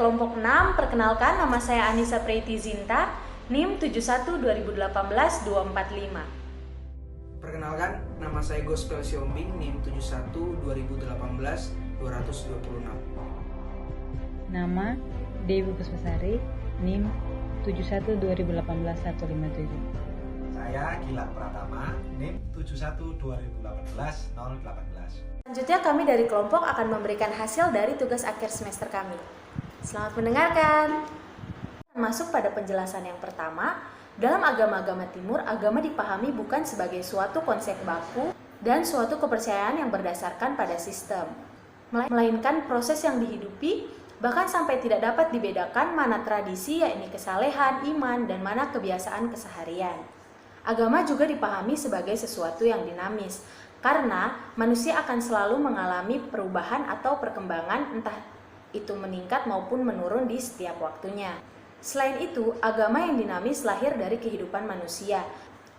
kelompok 6, perkenalkan nama saya Anissa Preity Zinta, NIM 712018-245. Perkenalkan, nama saya Gospel Siombing, NIM 712018-226. Nama Dewi Puspasari, NIM 712018-157. Saya Gilang Pratama, NIM 712018-018. Selanjutnya kami dari kelompok akan memberikan hasil dari tugas akhir semester kami. Selamat mendengarkan. Masuk pada penjelasan yang pertama, dalam agama-agama timur, agama dipahami bukan sebagai suatu konsep baku dan suatu kepercayaan yang berdasarkan pada sistem, melainkan proses yang dihidupi, bahkan sampai tidak dapat dibedakan mana tradisi, yakni kesalehan, iman, dan mana kebiasaan keseharian. Agama juga dipahami sebagai sesuatu yang dinamis, karena manusia akan selalu mengalami perubahan atau perkembangan, entah itu meningkat maupun menurun di setiap waktunya. Selain itu, agama yang dinamis lahir dari kehidupan manusia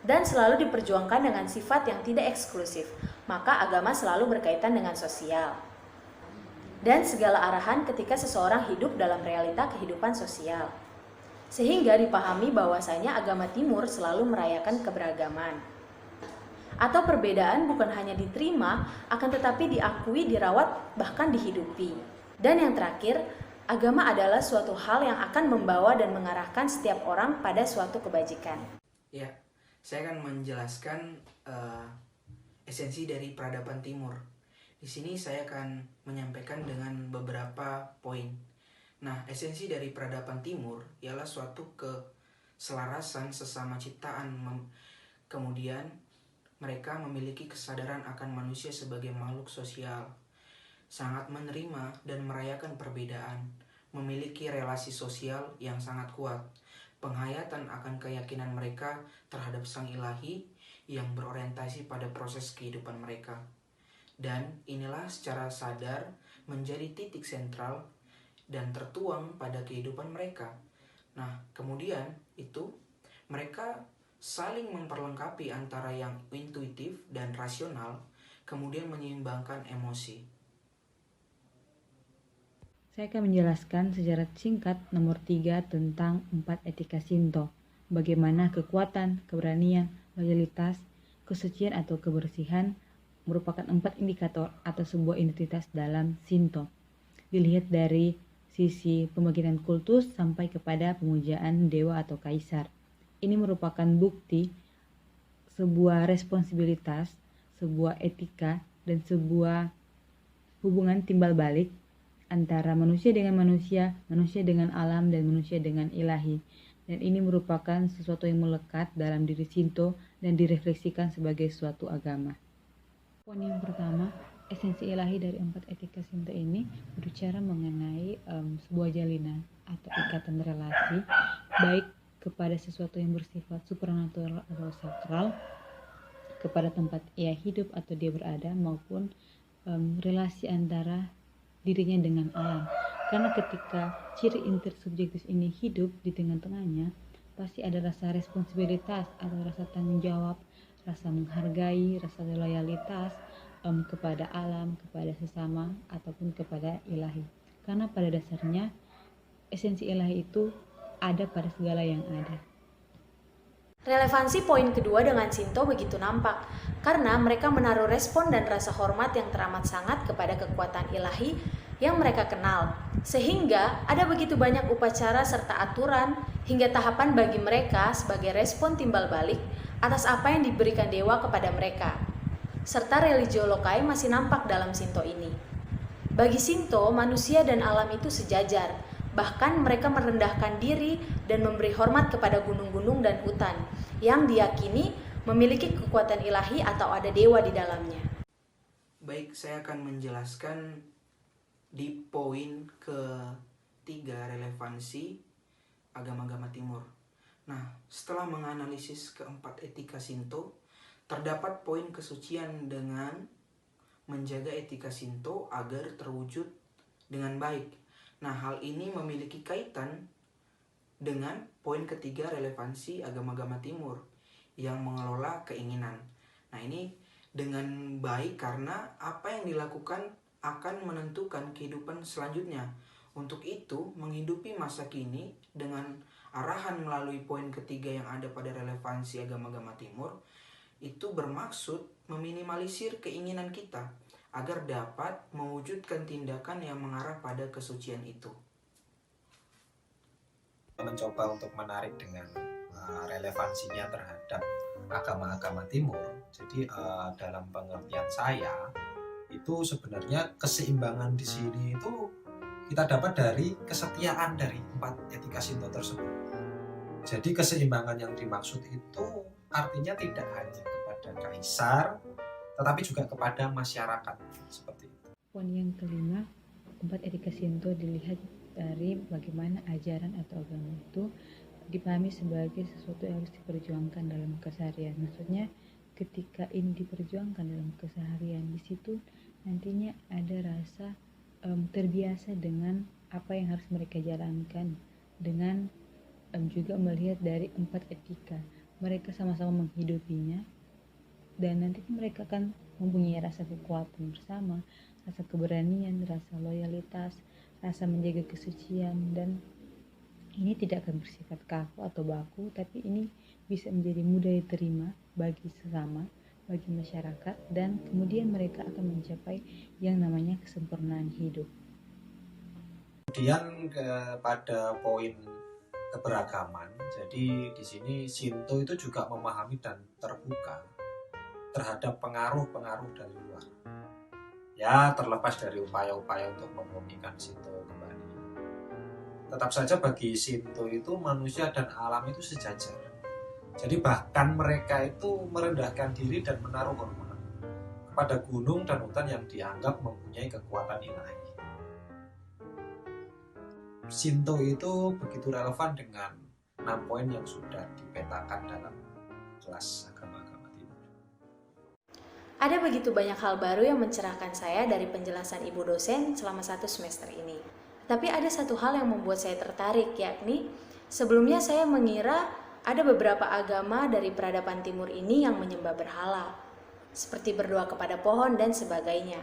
dan selalu diperjuangkan dengan sifat yang tidak eksklusif, maka agama selalu berkaitan dengan sosial dan segala arahan ketika seseorang hidup dalam realita kehidupan sosial. Sehingga dipahami bahwasanya agama timur selalu merayakan keberagaman atau perbedaan bukan hanya diterima, akan tetapi diakui, dirawat, bahkan dihidupi. Dan yang terakhir, agama adalah suatu hal yang akan membawa dan mengarahkan setiap orang pada suatu kebajikan. Ya, saya akan menjelaskan esensi dari peradaban timur. Di sini saya akan menyampaikan dengan beberapa poin. Nah, esensi dari peradaban timur ialah suatu keselarasan sesama ciptaan. Kemudian, mereka memiliki kesadaran akan manusia sebagai makhluk sosial, sangat menerima dan merayakan perbedaan, memiliki relasi sosial yang sangat kuat, penghayatan akan keyakinan mereka terhadap Sang Ilahi yang berorientasi pada proses kehidupan mereka. Dan inilah secara sadar menjadi titik sentral dan tertuang pada kehidupan mereka. Nah, kemudian itu mereka saling memperlengkapi antara yang intuitif dan rasional, kemudian menyeimbangkan emosi. Saya akan menjelaskan secara singkat nomor 3 tentang 4 etika Shinto. Bagaimana kekuatan, keberanian, loyalitas, kesucian atau kebersihan merupakan 4 indikator atau sebuah identitas dalam Shinto. Dilihat dari sisi pembagian kultus sampai kepada pemujaan dewa atau kaisar. Ini merupakan bukti sebuah responsibilitas, sebuah etika, dan sebuah hubungan timbal balik antara manusia dengan manusia dengan alam, dan manusia dengan ilahi. Dan ini merupakan sesuatu yang melekat dalam diri Shinto dan direfleksikan sebagai suatu agama. Poin yang pertama, esensi ilahi dari 4 etika Shinto ini berbicara mengenai sebuah jalinan atau ikatan relasi, baik kepada sesuatu yang bersifat supernatural atau sakral, kepada tempat ia hidup atau dia berada, maupun relasi antara dirinya dengan alam. Karena ketika ciri intersubjektif ini hidup di tengah-tengahnya, pasti ada rasa responsibilitas atau rasa tanggung jawab, rasa menghargai, rasa loyalitas kepada alam, kepada sesama, ataupun kepada ilahi. Karena pada dasarnya esensi ilahi itu ada pada segala yang ada. Relevansi poin kedua dengan Shinto begitu nampak, karena mereka menaruh respon dan rasa hormat yang teramat sangat kepada kekuatan ilahi yang mereka kenal, sehingga ada begitu banyak upacara serta aturan hingga tahapan bagi mereka sebagai respon timbal balik atas apa yang diberikan dewa kepada mereka. Serta religio lokai masih nampak dalam Shinto ini. Bagi Shinto, manusia dan alam itu sejajar. Bahkan mereka merendahkan diri dan memberi hormat kepada gunung-gunung dan hutan yang diyakini memiliki kekuatan ilahi atau ada dewa di dalamnya. Baik, saya akan menjelaskan di poin ketiga, relevansi agama-agama timur. Nah, setelah menganalisis keempat etika Shinto, terdapat poin kesucian dengan menjaga etika Shinto agar terwujud dengan baik. Nah, hal ini memiliki kaitan dengan poin ketiga, relevansi agama-agama timur yang mengelola keinginan. Nah, ini dengan baik karena apa yang dilakukan akan menentukan kehidupan selanjutnya. Untuk itu, menghidupi masa kini dengan arahan melalui poin ketiga yang ada pada relevansi agama-agama timur, itu bermaksud meminimalisir keinginan kita agar dapat mewujudkan tindakan yang mengarah pada kesucian itu. Mencoba untuk menarik dengan relevansinya terhadap agama-agama timur. Jadi dalam pengertian saya, itu sebenarnya keseimbangan di sini itu kita dapat dari kesetiaan dari 4 etika Shinto tersebut. Jadi keseimbangan yang dimaksud itu artinya tidak hanya kepada kaisar, tetapi juga kepada masyarakat, seperti itu. Poin yang kelima, 4 etika Shinto dilihat dari bagaimana ajaran atau agama itu dipahami sebagai sesuatu yang harus diperjuangkan dalam keseharian. Maksudnya ketika ini diperjuangkan dalam keseharian, di situ nantinya ada rasa terbiasa dengan apa yang harus mereka jalankan, dengan juga melihat dari 4 etika. Mereka sama-sama menghidupinya, dan nanti mereka akan mempunyai rasa kekuatan bersama, rasa keberanian, rasa loyalitas, rasa menjaga kesucian, dan ini tidak akan bersifat kaku atau baku, tapi ini bisa menjadi mudah diterima bagi sesama, bagi masyarakat, dan kemudian mereka akan mencapai yang namanya kesempurnaan hidup. Kemudian pada poin keberagaman, jadi di sini Shinto itu juga memahami dan terbuka terhadap pengaruh-pengaruh dari luar. Ya, terlepas dari upaya-upaya untuk memurnikan Shinto kembali. Tetap saja bagi Shinto itu manusia dan alam itu sejajar. Jadi bahkan mereka itu merendahkan diri dan menaruh hormat kepada gunung dan hutan yang dianggap mempunyai kekuatan ilahi. Shinto itu begitu relevan dengan 6 poin yang sudah dipetakan dalam kelas agama-agama timur. Ada begitu banyak hal baru yang mencerahkan saya dari penjelasan ibu dosen selama 1 semester ini. Tapi ada satu hal yang membuat saya tertarik, yakni sebelumnya saya mengira ada beberapa agama dari peradaban timur ini yang menyembah berhala, seperti berdoa kepada pohon dan sebagainya.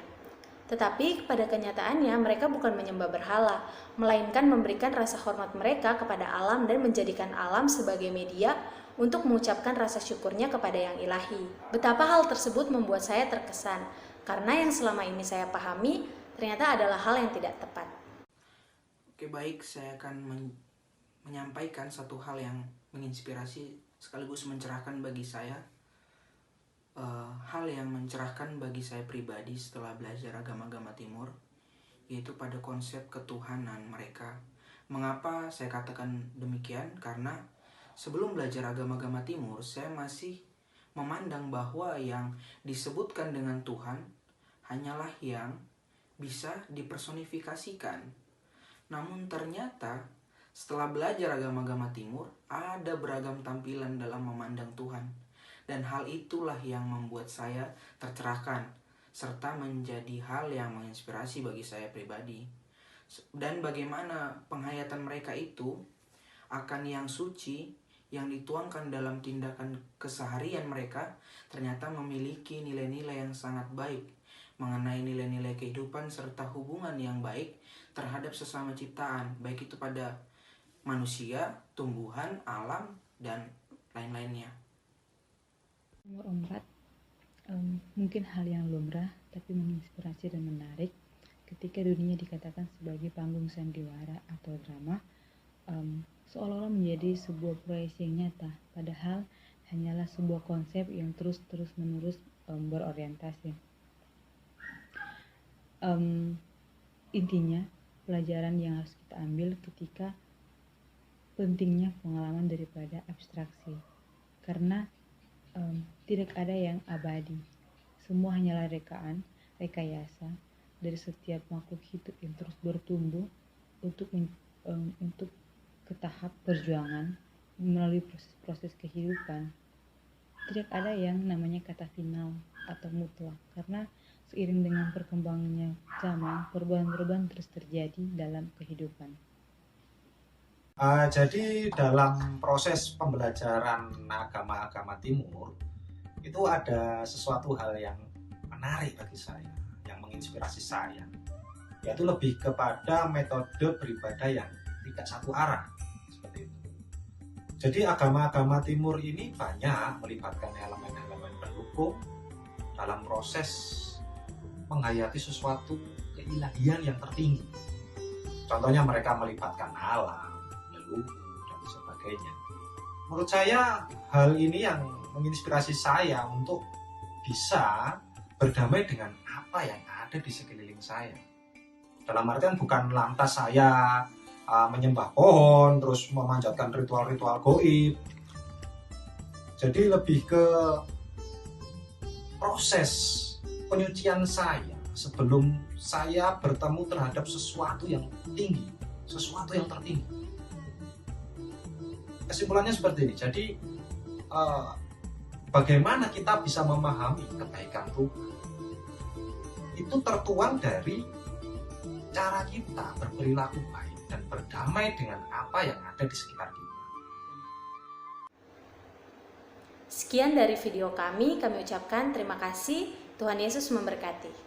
Tetapi pada kenyataannya mereka bukan menyembah berhala, melainkan memberikan rasa hormat mereka kepada alam dan menjadikan alam sebagai media untuk mengucapkan rasa syukurnya kepada yang ilahi. Betapa hal tersebut membuat saya terkesan, karena yang selama ini saya pahami ternyata adalah hal yang tidak tepat. Oke, baik, saya akan menyampaikan satu hal yang menginspirasi sekaligus mencerahkan bagi saya. Hal yang mencerahkan bagi saya pribadi setelah belajar agama-agama timur, yaitu pada konsep ketuhanan mereka. Mengapa saya katakan demikian? Karena sebelum belajar agama-agama timur, saya masih memandang bahwa yang disebutkan dengan Tuhan hanyalah yang bisa dipersonifikasikan. Namun ternyata setelah belajar agama-agama timur, ada beragam tampilan dalam memandang Tuhan. Dan hal itulah yang membuat saya tercerahkan, serta menjadi hal yang menginspirasi bagi saya pribadi. Dan bagaimana penghayatan mereka itu akan yang suci, yang dituangkan dalam tindakan keseharian mereka, ternyata memiliki nilai-nilai yang sangat baik, mengenai nilai-nilai kehidupan serta hubungan yang baik terhadap sesama ciptaan, baik itu pada manusia, tumbuhan, alam, dan lain-lainnya. Nomor 4, mungkin hal yang lumrah tapi menginspirasi dan menarik ketika dunia dikatakan sebagai panggung sandiwara atau drama, seolah-olah menjadi sebuah proyeksi yang nyata, padahal hanyalah sebuah konsep yang terus-menerus berorientasi. Intinya, pelajaran yang harus kita ambil ketika pentingnya pengalaman daripada abstraksi, karena tidak ada yang abadi. Semua hanyalah rekayasa dari setiap makhluk hidup yang terus bertumbuh untuk ke tahap perjuangan melalui proses kehidupan. Tidak ada yang namanya kata final atau mutlak, karena seiring dengan perkembangannya zaman, perubahan-perubahan terus terjadi dalam kehidupan. Jadi dalam proses pembelajaran agama-agama timur itu ada sesuatu hal yang menarik bagi saya, yang menginspirasi saya, yaitu lebih kepada metode beribadah yang tidak satu arah seperti itu. Jadi agama-agama timur ini banyak melibatkan elemen-elemen pendukung dalam proses menghayati sesuatu keilahian yang tertinggi. Contohnya mereka melibatkan alam, leluhur, dan sebagainya. Menurut saya hal ini yang menginspirasi saya untuk bisa berdamai dengan apa yang ada di sekeliling saya. Dalam artian bukan lantas saya menyembah pohon, terus memanjatkan ritual-ritual gaib. Jadi lebih ke proses penyucian saya sebelum saya bertemu terhadap sesuatu yang tinggi, sesuatu yang tertinggi. Kesimpulannya seperti ini. Jadi bagaimana kita bisa memahami kebaikan Tuhan itu tertuang dari cara kita berperilaku baik dan berdamai dengan apa yang ada di sekitar kita. Sekian dari video kami ucapkan terima kasih. Tuhan Yesus memberkati.